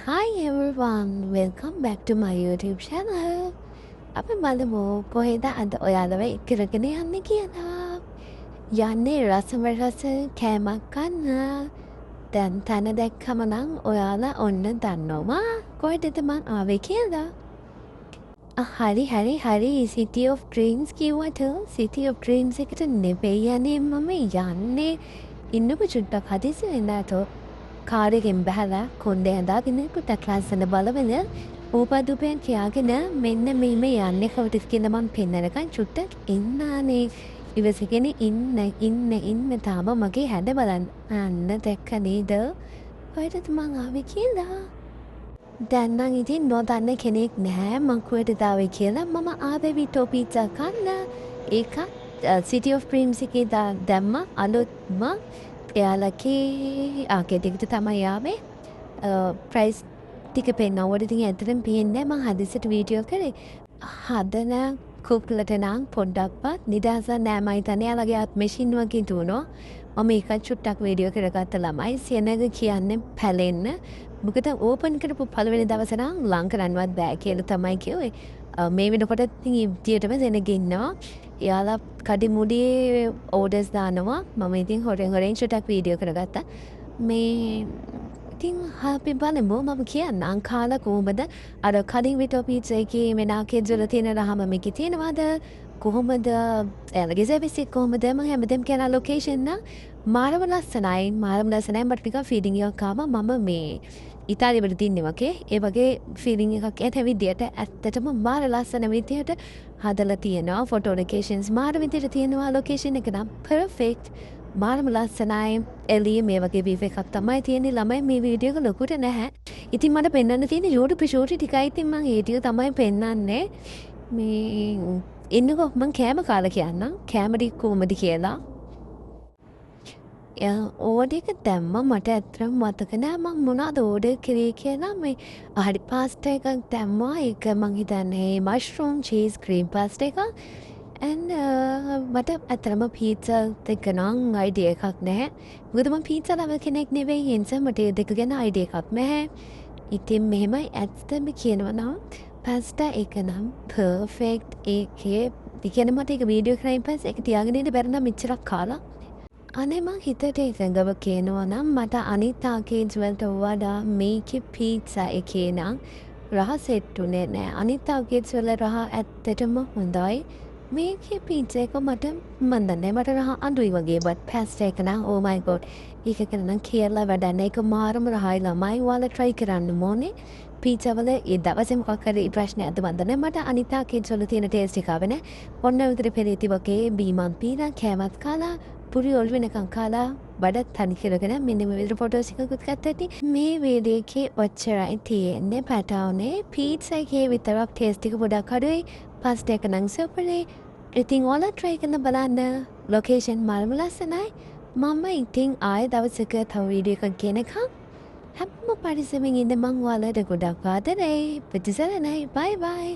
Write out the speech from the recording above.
Hi everyone, welcome back to my YouTube channel. අපි බලමු කොහෙද අද ඔයාලව ඉක්කරගෙන යන්නේ කියලා. යන්නේ රසම රස කෑමක් කන්න. දැන් තැන දැක්කම නම් ඔයාලා ඔන්න දන්නවා කොහෙටද මං ආවේ කියලා. හරි City of Dreams කිව්වට City of Dreams එකට නෙවෙයි යන්නේ මම යන්නේ. ඉන්නකො චුට්ටක් හදිසි වෙනදාතෝ කාරයෙන් බැහලා කොන්්ඩේ ඇඳාගෙනකුට ලස්සන බලවල ඌපදූපයන් කියාගෙන මෙන්න මෙම යන්නේ කවටිස් කියල මං පෙන්නරකන් චුට්ටක් ඉන්නානේ ඉවසගෙන ඉන්න තාම මගේ හැඩ බලන්න අන්න දැක්ක නේද ඔයටත් මං ආව කියලා දැන්නන් ඉතින් නොදන්න කෙනෙක් නෑ මංකුවට දාව කියලා මම ආවවි ටෝපීච කන්න ඒකත් City of Dreams එකේ දැම්ම අලුත්ම එයාලගේ ආකෙටිකට තමයි යාවේ ප්‍රයිස් ටික පෙන්නවට ඉතින් ඇතරම් පේන්නේ මං හදිසියට වීඩියෝ කරේ හදන කුක්ලට නම් පොඩ්ඩක්වත් නිදහස නෑමයි තන යාලගේ අත් මෙෂින් වගේ තුනෝ මම ඒකත් චුට්ටක් වීඩියෝ කරගත්ත ළමයි සෙනග කියන්නේ පැලෙන්න මොකද ඕපන් කරපු පළවෙනි දවසේ නම් ලං කරන්නවත් බෑ කියලා තමයි කිව්වේ මේ වෙනකොට ඉතින් ඉදියටම සෙනගින්නවා යාලා කඩි මුඩියේ ඕඩර්ස් දානවා මම ඉතින් හොරෙන් චුට්ටක් වීඩියෝ කරගත්තා මේ ඉතින් අපි බලමු මම කියන්නම් කාලා කොහොමද අර කඩින් විටෝ පීට්සා එකේ මෙනාකේ ජොල තියෙන රහම මේකේ තියෙනවද කොහොමද එයාලගේ සර්විස් එක කොහොමද මම හැමදේම කියන ලොකේෂන් නම් මාරම ලස්සනයි මට ටිකක් ෆීලිං එකක් ආවා මම මේ ඉතාලිවල තින්නේ වගේ ඒ වගේ ෆීලිං එකක් එන විදියට ඇත්තටම මාර ලස්සන විදියට හදලා තියෙනවා ෆොටෝ ලොකේෂන්ස් මාර විදියට තියෙනවා ලොකේෂන් එක නම් පර්ෆෙක්ට් මාරම ලස්සනයි එළිය මේ වගේ වීව් එකක් තමයි තියෙන්නේ ළමයි මේ වීඩියෝ එක ලොකුට නැහැ ඉතින් මට පෙන්වන්න තියෙන YouTube ෂෝටි ටිකයි ඉතින් මම ඒ ටික තමයි පෙන්වන්නේ මේ ඉන්නකෝ මම කෑම කාලා කියන්නම් කෑමරි කොහමද කියලා ඕඩර් එක දැම්ම මට ඇත්තටම මතක නෑ මම මොනවද ඕඩර් කරේ කියලා මේ හරි පාස්ටා එකක් දැම්මා ඒක මං හිතන්නේ මෂ්රූම් චීස් ක්‍රීම් පාස්ටා එකක් and මට ඇත්තටම පීට්සා දෙක නම් අයිඩියා එකක් නැහැ මොකද මම පීට්සා ලවර් කෙනෙක් නෙවෙයි ඒ නිසා මට ඒ දෙක ගැන අයිඩියා එකක් නැහැ ඉතින් මෙහෙමයි ඇත්තටම කියනවා නම් පාස්ටා එක නම් පර්ෆෙක්ට් ඒකේ කියන්නේ මට ඒක වීඩියෝ කරලා ඉපස්සේ ඒක තියාගෙන ඉන්න බැරි නම් මෙච්චරක් කාලා අනේ මං හිතට එකඟව කියනවා නම් මට අනිත් ආකේජ් වලට වඩා මේකේ පීට්සා එකේ නම් රහ සෙට් උනේ නෑ අනිත් ආකේජ් වල රහ ඇත්තටම හොඳයි මේකේ පීට්සා එක මට මන් දන්නේ මට රහ අඳුයි වගේ බත් පාස්ටා එක නම් ඕ මයි ගොඩ් ඒක කරන කියලා වැඩන්නේ ඒක මාරම රහයි ළමයි ඔයාලා try කරන්න ඕනේ පීට්සා වල ඒ දවසේ මොකක් හරි ප්‍රශ්නයක් අද මන්දනේ මට අනිත් ආකේජ් වල තියෙන ටේස්ට් එක ආවේ නෑ ඔන්න විතර පෙරේති වගේ බීමන් පීලා කෑමත් කාලා පුරි ඔල් වෙනකන් කාලා බඩත් තනි කරගෙන මෙන්න මේ විදිහට ෆොටෝස් එකකුත් ගත්තා මේ වීඩියෝ එකේ ඔච්චරයි තියෙන්නේ පැටවුනේ පීට්සා එකේ විතරක් ටේස්ට් එක පොඩක් අඩුයි පාස්ටා එක නම් සුපර්යි ඉතින් ඔයාලා try කරන්න බලන්න ලොකේෂන් මාරම ලස්සනයි මම ඉතින් ආයෙ දවසක තව වීඩියෝ එකක් ගෙනකම් හැම පරිස්සමෙන් ඉන්න මං ඔයාලට ගොඩක් ආදරේ ප්‍රතිසරණයි බයි බයි